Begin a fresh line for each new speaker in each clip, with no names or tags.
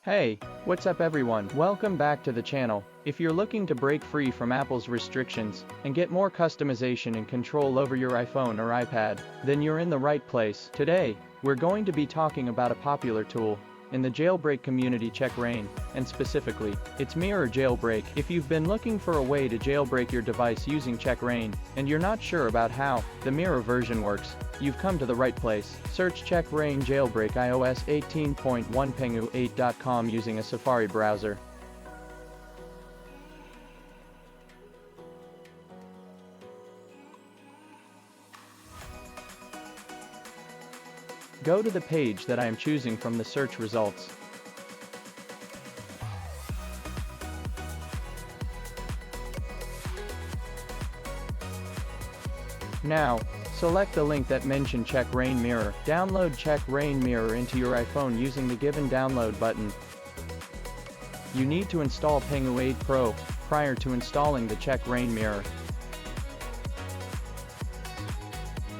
Hey, what's up everyone? Welcome back to the channel. If you're looking to break free from Apple's restrictions and get more customization and control over your iPhone or iPad, then you're in the right place. Today, we're going to be talking about a popular tool in the jailbreak community, Checkra1n, and specifically, its mirror jailbreak. If you've been looking for a way to jailbreak your device using Checkra1n, and you're not sure about how the mirror version works, you've come to the right place. Search Checkra1n Jailbreak iOS 18.1 Pengu8.com using a Safari browser. Go to the page that I am choosing from the search results. Now, select the link that mentioned Checkra1n Mirror. Download Checkra1n Mirror into your iPhone using the given download button. You need to install Pengu8 Pro prior to installing the Checkra1n Mirror.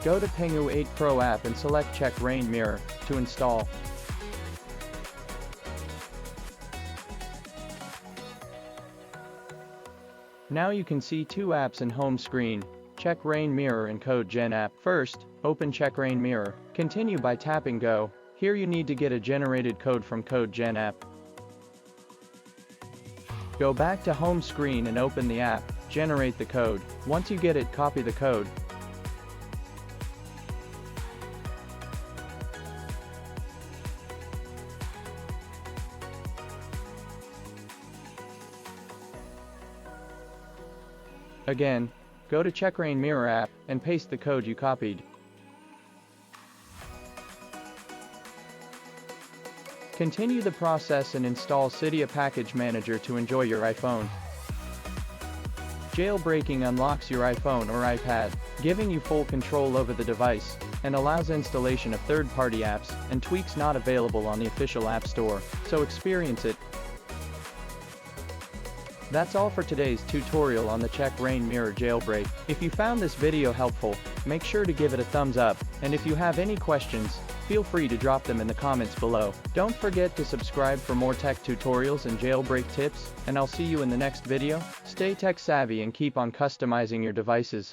Go to Pengu8 Pro app and select Checkra1n Mirror to install. Now you can see two apps in home screen, Checkra1n Mirror and CodeGen app. First, open Checkra1n Mirror. Continue by tapping Go. Here you need to get a generated code from CodeGen app. Go back to home screen and open the app. Generate the code. Once you get it, copy the code. Again, go to Checkra1n Mirror app and paste the code you copied. Continue the process and install Cydia Package Manager to enjoy your iPhone. Jailbreaking unlocks your iPhone or iPad, giving you full control over the device, and allows installation of third-party apps and tweaks not available on the official App Store, so experience it. That's all for today's tutorial on the Checkra1n Mirror jailbreak. If you found this video helpful, make sure to give it a thumbs up, and if you have any questions, feel free to drop them in the comments below. Don't forget to subscribe for more tech tutorials and jailbreak tips, and I'll see you in the next video. Stay tech savvy and keep on customizing your devices.